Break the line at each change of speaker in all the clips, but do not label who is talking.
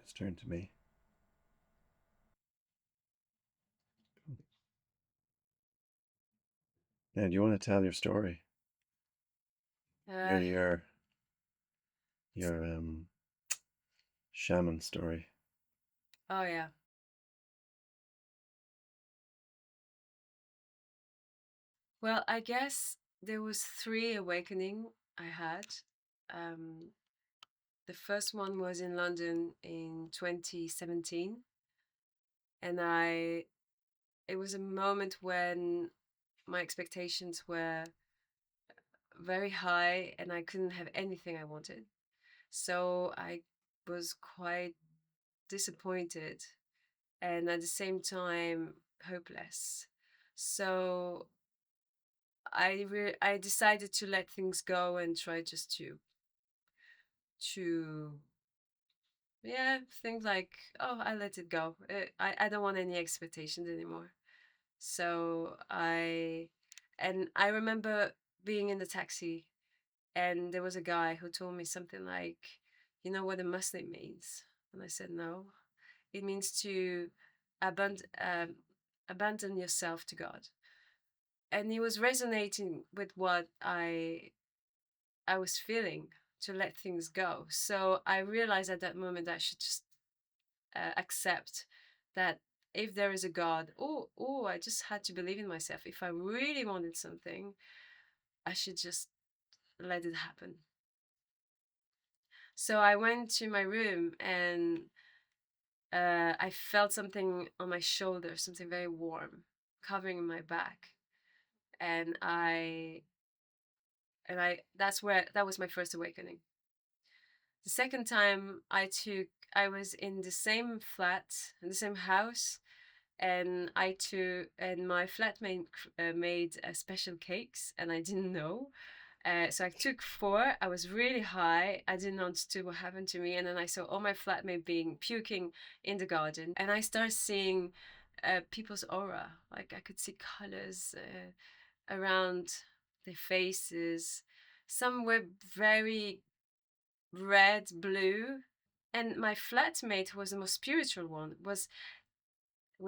It's turned to me. Yeah, do you want to tell your story?
Uh,
Your shaman story.
oh yeah. Well, I guess there was three awakening I had. Um, the first one was in London in 2017, and it was a moment when my expectations were very high and I couldn't have anything I wanted. So I was quite disappointed and at the same time hopeless. So I decided to let things go and try just to think like, oh, I let it go. I don't want any expectations anymore. So I remember being in the taxi, and there was a guy who told me something like, you know what a Muslim means? And I said, no. It means to abandon abandon yourself to God. And he was resonating with what I was feeling, to let things go. So I realized at that moment that I should just accept that if there is a God, I just had to believe in myself. If I really wanted something, I should just let it happen. So I went to my room and I felt something on my shoulder, something very warm, covering my back, and that was my first awakening. The second time I was in the same flat, in the same house, and my flatmate made special cakes, and I didn't know. So I took four. I was really high. I didn't understand what happened to me, and then I saw all my flatmate being puking in the garden, and I started seeing people's aura. Like I could see colors around their faces. Some were very red, blue, and my flatmate, who was the most spiritual one, was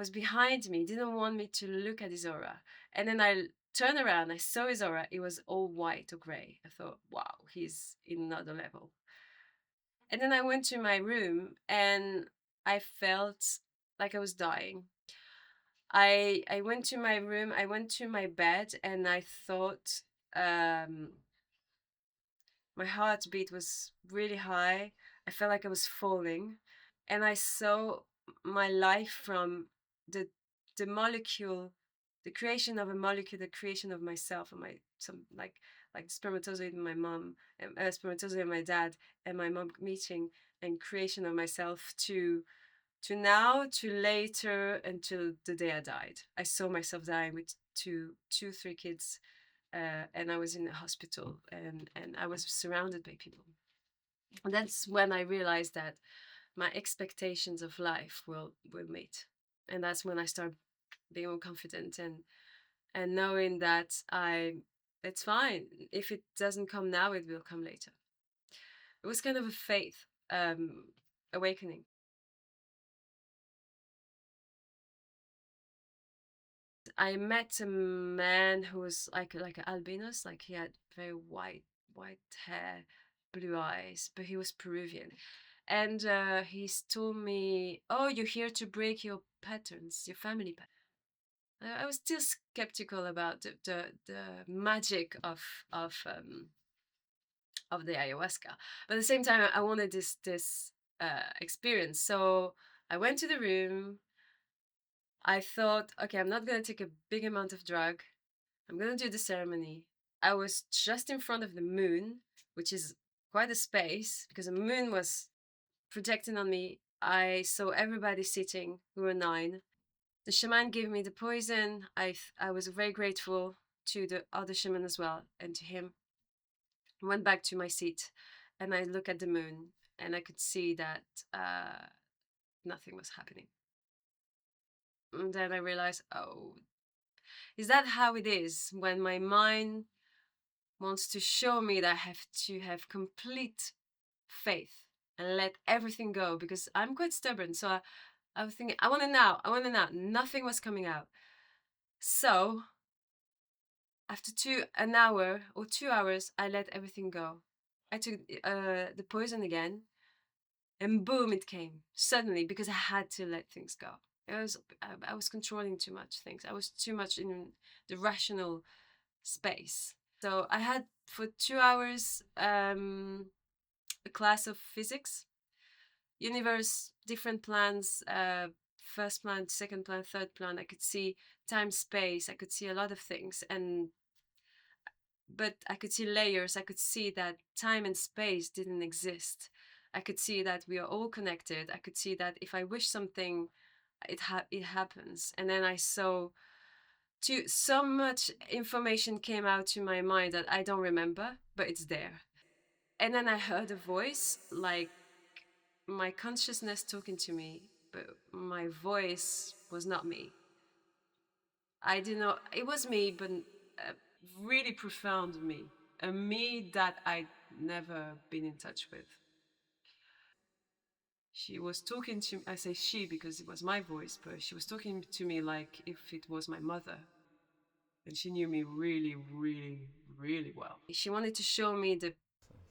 behind me, didn't want me to look at his aura. And then I turned around, I saw his aura. It was all white or gray. I thought, wow, he's in another level. And then I went to my room and I felt like I was dying. I went to my room, I went to my bed, and I thought um, my heartbeat was really high. I felt like I was falling. And I saw my life from the the molecule, the creation of a molecule, the creation of myself and my some like spermatozoid in my mom, spermatozoid in my dad, and my mom meeting, and creation of myself to now to later until the day I died. I saw myself dying with three kids, and I was in a hospital, and I was surrounded by people. And that's when I realized that my expectations of life will meet, and that's when I start being more confident and knowing that it's fine if it doesn't come now, it will come later. It was kind of a faith awakening. I met a man who was like an albinos, like he had very white hair, blue eyes, but he was Peruvian. And he's told me, "Oh, you're here to break your patterns, your family patterns." I was still skeptical about the magic of the ayahuasca, but at the same time, I wanted this experience. So I went to the room. I thought, okay, I'm not gonna take a big amount of drug. I'm gonna do the ceremony. I was just in front of the moon, which is quite a space because the moon was projecting on me. I saw everybody sitting. We were nine. The shaman gave me the poison. I was very grateful to the other shaman as well and to him. I went back to my seat and I looked at the moon and I could see that nothing was happening. And then I realized, oh, is that how it is when my mind wants to show me that I have to have complete faith and let everything go, because I'm quite stubborn. So I was thinking, I want it now. I want it now. Nothing was coming out. So after an hour or 2 hours, I let everything go. I took the poison again, and boom, it came suddenly, because I had to let things go. I was controlling too much things. I was too much in the rational space. So I had for 2 hours a class of physics, universe, different plans, first plan, second plan, third plan. I could see time, space. I could see a lot of things, but I could see layers. I could see that time and space didn't exist. I could see that we are all connected. I could see that if I wish something, it happens. And then I saw so much information came out to my mind that I don't remember, but it's there. And then I heard a voice, like my consciousness talking to me, but my voice was not me. I didn't know it was me, but a really profound me, a me that I'd never been in touch with. She was talking to, I say she because it was my voice, but she was talking to me like if it was my mother. And she knew me really, really, really well. She wanted to show me the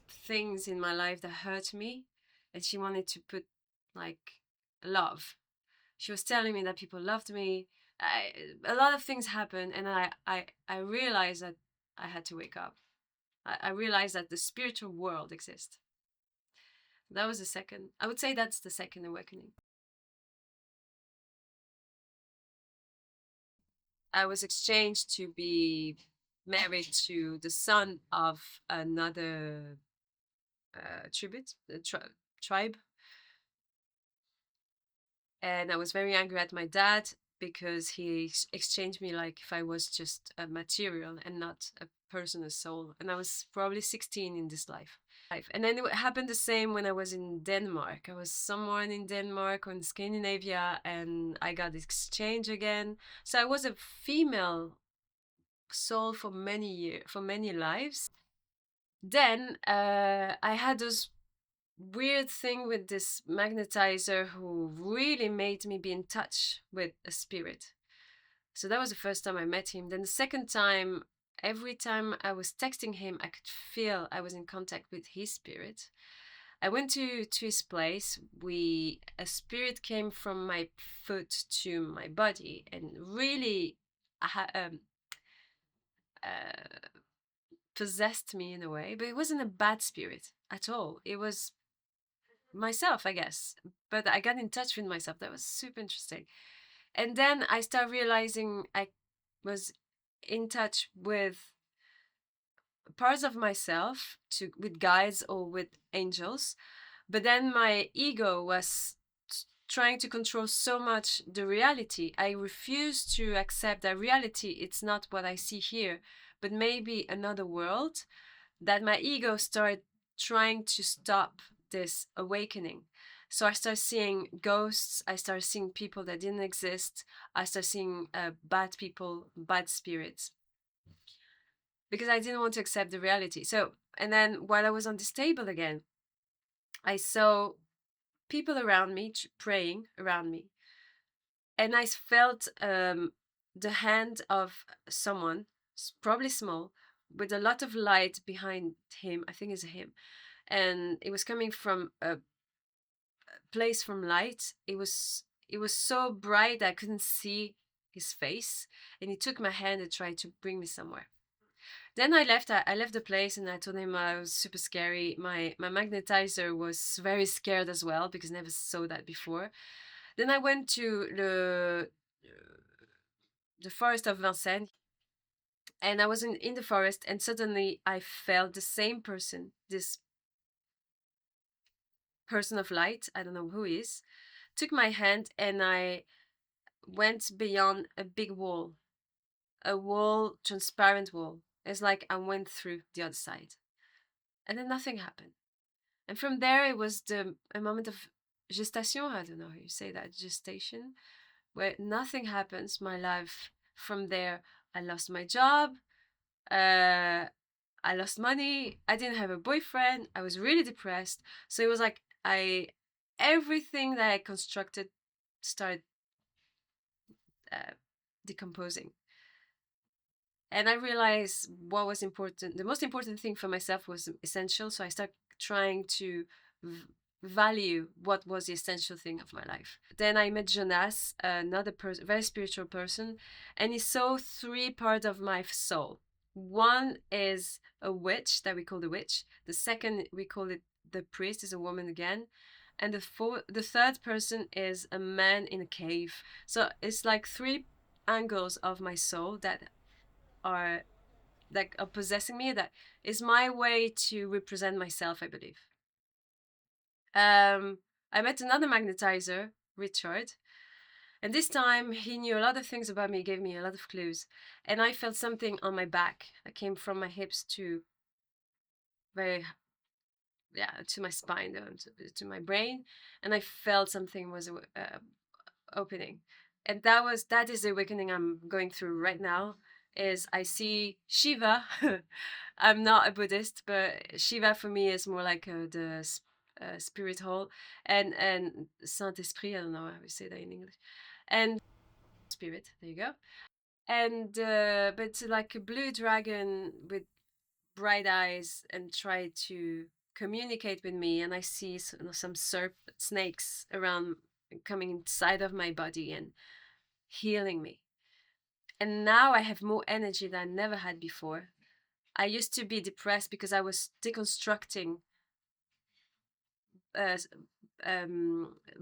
things in my life that hurt me, and she wanted to put like love. She was telling me that people loved me. A lot of things happened, and I realized that I had to wake up. I realized that the spiritual world exists. That was the second. I would say that's the second awakening. I was exchanged to be married to the son of another tribe. And I was very angry at my dad because he exchanged me like if I was just a material and not a person, a soul. And I was probably 16 in this life. And then it happened the same when I was in Denmark. I was somewhere in Denmark or in Scandinavia, and I got exchange again. So I was a female soul for many years, for many lives. Then I had those weird thing with this magnetizer who really made me be in touch with a spirit. So that was the first time I met him. Then the second time, every time I was texting him, I could feel I was in contact with his spirit. I went to his place. A spirit came from my foot to my body and really uh, possessed me in a way. But it wasn't a bad spirit at all. It was myself, I guess. But I got in touch with myself. That was super interesting. And then I started realizing I was in touch with parts of myself with guides or with angels. But then my ego was trying to control so much the reality. I refused to accept that reality, it's not what I see here, but maybe another world, that my ego started trying to stop this awakening. So I started seeing ghosts. I started seeing people that didn't exist. I started seeing bad people, bad spirits, because I didn't want to accept the reality. So, and then while I was on this table again, I saw people around me praying around me, and I felt the hand of someone, probably small, with a lot of light behind him. I think it's a him, and it was coming from a place from light. It was so bright I couldn't see his face, and he took my hand and tried to bring me somewhere. Then I left. I left the place, and I told him I was super scary. My magnetizer was very scared as well because I never saw that before. Then I went to the forest of Vincennes, and I was in the forest, and suddenly I felt the same person, this person of light, I don't know who he is, took my hand, and I went beyond a big wall, a wall, transparent wall. It's like I went through the other side, and then nothing happened. And from there, it was a moment of gestation. I don't know how you say that, gestation, where nothing happens. My life from there, I lost my job. I lost money. I didn't have a boyfriend. I was really depressed. So it was like I everything that I constructed started uh, decomposing. And I realized what was important. The most important thing for myself was essential. So I started trying to value what was the essential thing of my life. Then I met Jonas, another person, very spiritual person, and he saw three parts of my soul. One is a witch that we call the witch. The second we call it the priest, is a woman again. And the third person is a man in a cave. So it's like three angles of my soul that are are possessing me, that is my way to represent myself, I believe. I met another magnetizer, Richard, and this time he knew a lot of things about me, gave me a lot of clues, and I felt something on my back that came from my hips to very to my spine, to my brain, and I felt something was opening, and that is the awakening I'm going through right now. Is I see Shiva. I'm not a Buddhist, but Shiva for me is more like the spirit hall, and Saint Esprit. I don't know how we say that in English, and spirit. There you go. And but like a blue dragon with bright eyes and try to communicate with me, and I see some snakes around coming inside of my body and healing me. And now I have more energy than I never had before. I used to be depressed because I was deconstructing uh,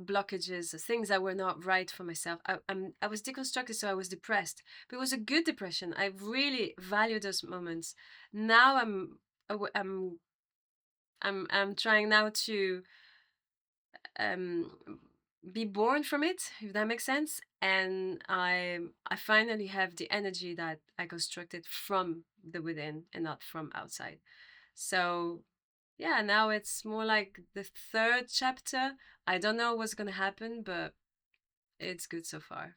blockages, things that were not right for myself. I was deconstructed, so I was depressed. But it was a good depression. I really value those moments. Now I'm trying now to um, be born from it, if that makes sense. And I finally have the energy that I constructed from the within and not from outside. So yeah, now it's more like the third chapter. I don't know what's gonna happen, but it's good so far.